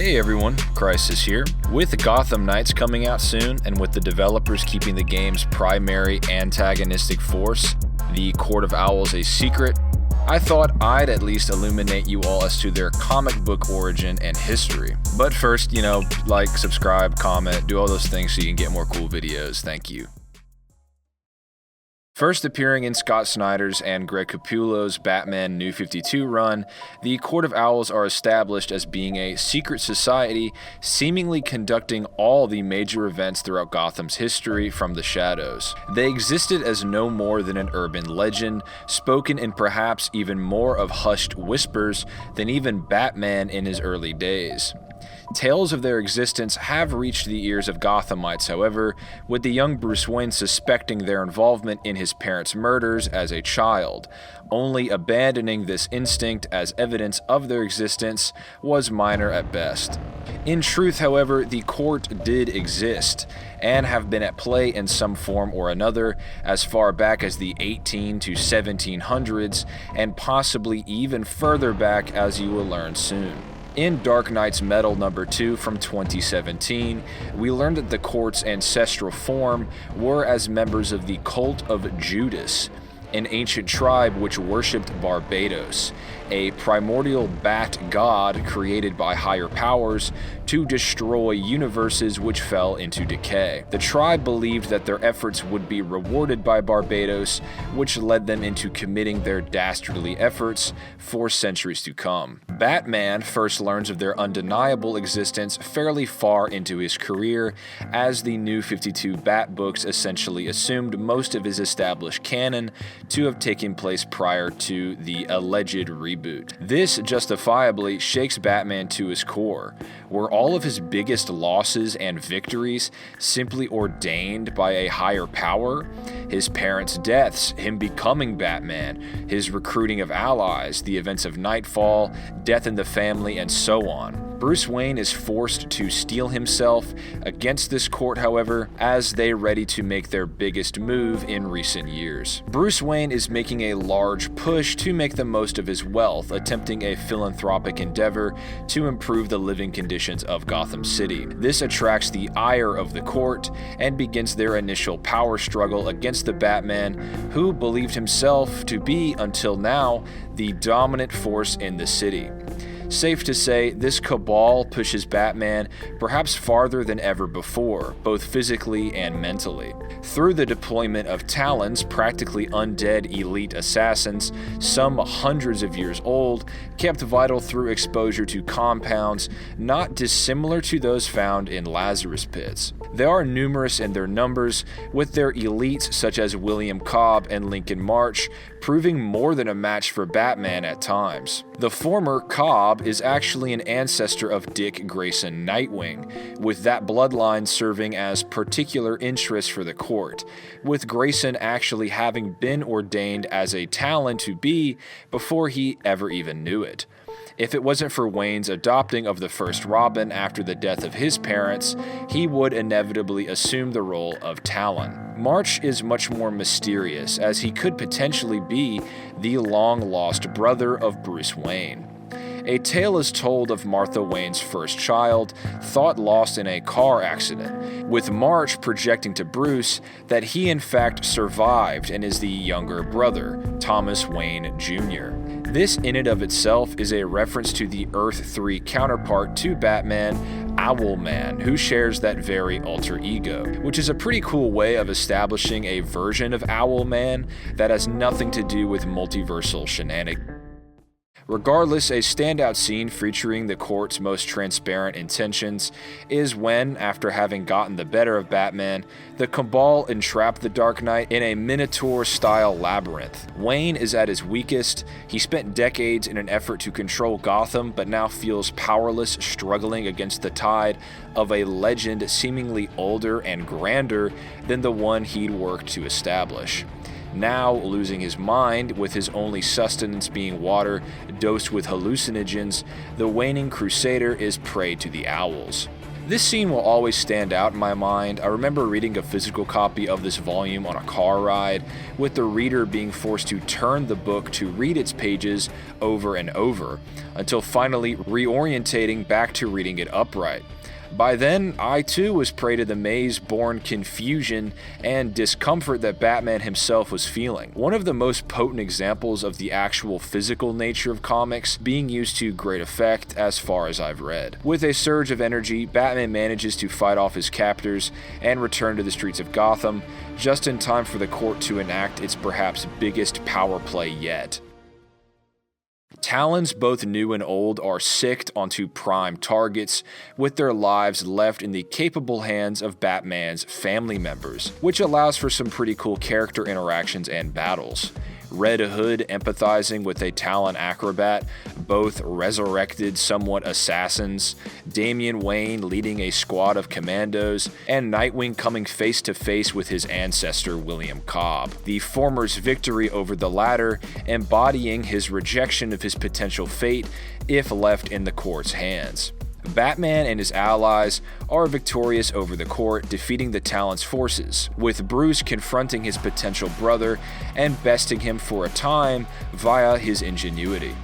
Hey everyone, Crisis here. With Gotham Knights coming out soon, and with the developers keeping the game's primary antagonistic force, the Court of Owls, a secret, I thought I'd at least illuminate you all as to their comic book origin and history. But first, like, subscribe, comment, do all those things so you can get more cool videos. Thank you. First appearing in Scott Snyder's and Greg Capullo's Batman New 52 run, the Court of Owls are established as being a secret society seemingly conducting all the major events throughout Gotham's history from the shadows. They existed as no more than an urban legend, spoken in perhaps even more of hushed whispers than even Batman in his early days. Tales of their existence have reached the ears of Gothamites, however, with the young Bruce Wayne suspecting their involvement in his parents' murders as a child. Only abandoning this instinct as evidence of their existence was minor at best. In truth, however, the court did exist, and have been at play in some form or another as far back as the 18 to 1700s, and possibly even further back, as you will learn soon. In Dark Knight's Metal number 2 from 2017, we learned that the court's ancestral form were as members of the Cult of Judas, an ancient tribe which worshipped Barbados, a primordial bat god created by higher powers to destroy universes which fell into decay. The tribe believed that their efforts would be rewarded by Barbados, which led them into committing their dastardly efforts for centuries to come. Batman first learns of their undeniable existence fairly far into his career, as the New 52 Bat books essentially assumed most of his established canon to have taken place prior to the alleged reboot. This justifiably shakes Batman to his core. Were all of his biggest losses and victories simply ordained by a higher power? His parents' deaths, him becoming Batman, his recruiting of allies, the events of Nightfall, death in the family, and so on. Bruce Wayne is forced to steel himself against this court, however, as they ready to make their biggest move in recent years. Bruce Wayne is making a large push to make the most of his wealth, attempting a philanthropic endeavor to improve the living conditions of Gotham City. This attracts the ire of the court and begins their initial power struggle against the Batman, who believed himself to be, until now, the dominant force in the city. Safe to say, this cabal pushes Batman perhaps farther than ever before, both physically and mentally. Through the deployment of Talons, practically undead elite assassins, some hundreds of years old, kept vital through exposure to compounds not dissimilar to those found in Lazarus pits. They are numerous in their numbers, with their elites such as William Cobb and Lincoln March proving more than a match for Batman at times. The former, Cobb, is actually an ancestor of Dick Grayson Nightwing, with that bloodline serving as particular interest for the court, with Grayson actually having been ordained as a Talon to be before he ever even knew it. If it wasn't for Wayne's adopting of the first Robin after the death of his parents, he would inevitably assume the role of Talon. March is much more mysterious, as he could potentially be the long-lost brother of Bruce Wayne. A tale is told of Martha Wayne's first child, thought lost in a car accident, with March projecting to Bruce that he in fact survived and is the younger brother, Thomas Wayne Jr. This in and of itself is a reference to the Earth 3 counterpart to Batman, Owlman, who shares that very alter ego, which is a pretty cool way of establishing a version of Owlman that has nothing to do with multiversal shenanigans. Regardless, a standout scene featuring the court's most transparent intentions is when, after having gotten the better of Batman, the Cabal entrap the Dark Knight in a Minotaur-style labyrinth. Wayne is at his weakest. He spent decades in an effort to control Gotham, but now feels powerless, struggling against the tide of a legend seemingly older and grander than the one he'd worked to establish. Now, losing his mind, with his only sustenance being water dosed with hallucinogens, the waning crusader is prey to the owls. This scene will always stand out in my mind. I remember reading a physical copy of this volume on a car ride, with the reader being forced to turn the book to read its pages over and over, until finally reorientating back to reading it upright. By then, I too was prey to the maze-born confusion and discomfort that Batman himself was feeling. One of the most potent examples of the actual physical nature of comics being used to great effect as far as I've read. With a surge of energy, Batman manages to fight off his captors and return to the streets of Gotham, just in time for the court to enact its perhaps biggest power play yet. Talons, both new and old, are sicked onto prime targets, with their lives left in the capable hands of Batman's family members, which allows for some pretty cool character interactions and battles. Red Hood empathizing with a Talon acrobat, both resurrected somewhat assassins, Damian Wayne leading a squad of commandos, and Nightwing coming face to face with his ancestor William Cobb, the former's victory over the latter embodying his rejection of his potential fate if left in the court's hands. Batman and his allies are victorious over the court, defeating the Talons' forces, with Bruce confronting his potential brother and besting him for a time via his ingenuity.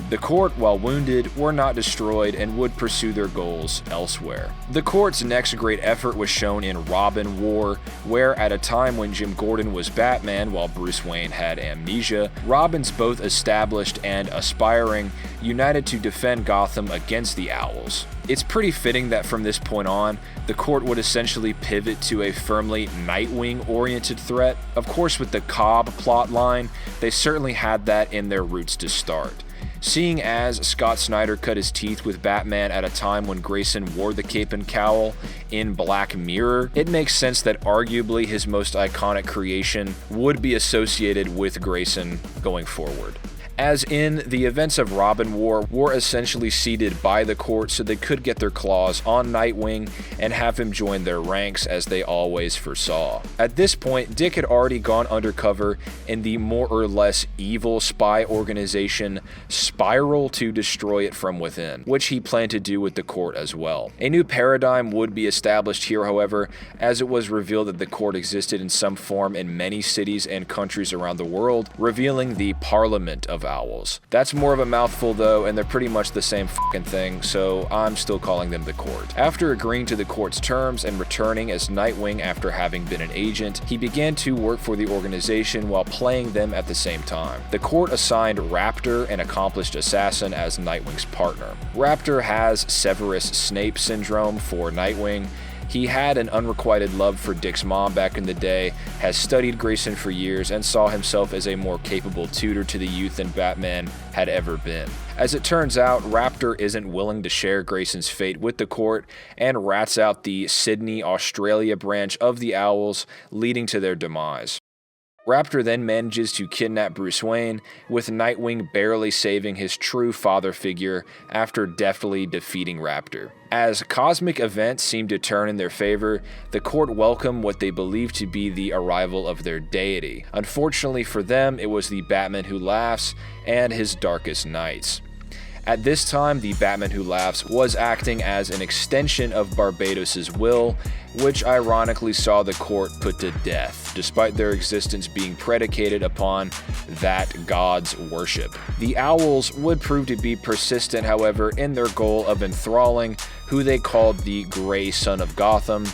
The court, while wounded, were not destroyed and would pursue their goals elsewhere. The court's next great effort was shown in Robin War, where at a time when Jim Gordon was Batman while Bruce Wayne had amnesia, Robins, both established and aspiring, united to defend Gotham against the Owls. It's pretty fitting that from this point on, the court would essentially pivot to a firmly Nightwing-oriented threat. Of course, with the Cobb plotline, they certainly had that in their roots to start. Seeing as Scott Snyder cut his teeth with Batman at a time when Grayson wore the cape and cowl in Black Mirror, it makes sense that arguably his most iconic creation would be associated with Grayson going forward. As in, the events of Robin War were essentially seeded by the court so they could get their claws on Nightwing and have him join their ranks as they always foresaw. At this point, Dick had already gone undercover in the more or less evil spy organization Spiral to destroy it from within, which he planned to do with the court as well. A new paradigm would be established here, however, as it was revealed that the court existed in some form in many cities and countries around the world, revealing the Parliament of Owls. That's more of a mouthful though, and they're pretty much the same fucking thing, so I'm still calling them the court. After agreeing to the court's terms and returning as Nightwing after having been an agent, he began to work for the organization while playing them at the same time. The court assigned Raptor, an accomplished assassin, as Nightwing's partner. Raptor has Severus Snape syndrome for Nightwing. He had an unrequited love for Dick's mom back in the day, has studied Grayson for years, and saw himself as a more capable tutor to the youth than Batman had ever been. As it turns out, Raptor isn't willing to share Grayson's fate with the court and rats out the Sydney, Australia branch of the Owls, leading to their demise. Raptor then manages to kidnap Bruce Wayne, with Nightwing barely saving his true father figure after deftly defeating Raptor. As cosmic events seem to turn in their favor, the court welcome what they believe to be the arrival of their deity. Unfortunately for them, it was the Batman Who Laughs and his darkest nights. At this time, the Batman Who Laughs was acting as an extension of Barbados's will, which ironically saw the court put to death, despite their existence being predicated upon that god's worship. The Owls would prove to be persistent, however, in their goal of enthralling who they called the Gray Son of Gotham,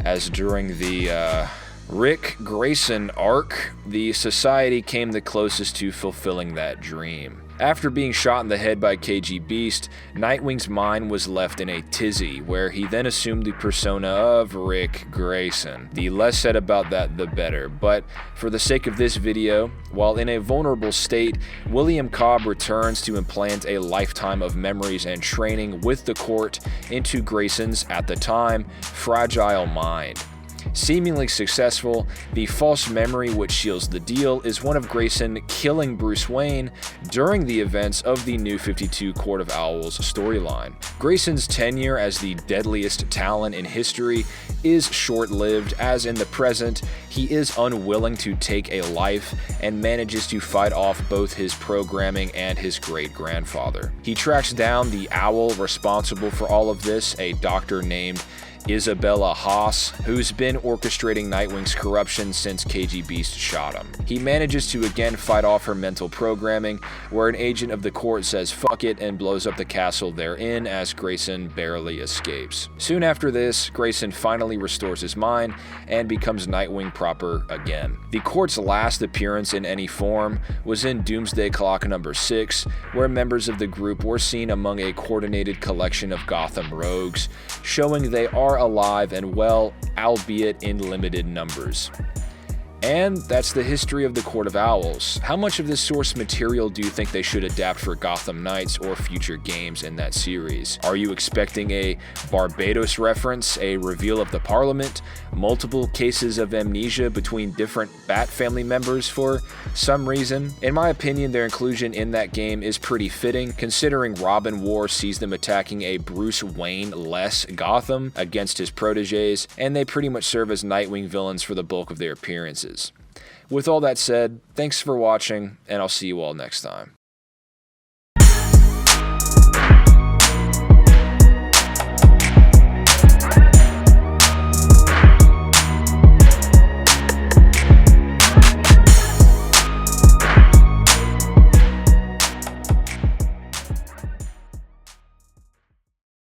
as during the Rick Grayson arc, the society came the closest to fulfilling that dream. After being shot in the head by KG Beast, Nightwing's mind was left in a tizzy, where he then assumed the persona of Rick Grayson. The less said about that, the better, but for the sake of this video, while in a vulnerable state, William Cobb returns to implant a lifetime of memories and training with the court into Grayson's, at the time, fragile mind. Seemingly successful, the false memory which seals the deal is one of Grayson killing Bruce Wayne during the events of the New 52 Court of Owls storyline. Grayson's tenure as the deadliest Talon in history is short-lived, as in the present, he is unwilling to take a life and manages to fight off both his programming and his great-grandfather. He tracks down the owl responsible for all of this, a doctor named Isabella Haas, who's been orchestrating Nightwing's corruption since KG Beast shot him. He manages to again fight off her mental programming, where an agent of the court says fuck it and blows up the castle they're in as Grayson barely escapes. Soon after this, Grayson finally restores his mind and becomes Nightwing proper again. The court's last appearance in any form was in Doomsday Clock number 6, where members of the group were seen among a coordinated collection of Gotham rogues, showing they are alive and well, albeit in limited numbers. And that's the history of the Court of Owls. How much of this source material do you think they should adapt for Gotham Knights or future games in that series? Are you expecting a Barbados reference, a reveal of the Parliament, multiple cases of amnesia between different Bat family members for some reason? In my opinion, their inclusion in that game is pretty fitting, considering Robin War sees them attacking a Bruce Wayne-less Gotham against his proteges, and they pretty much serve as Nightwing villains for the bulk of their appearances. With all that said, thanks for watching, and I'll see you all next time.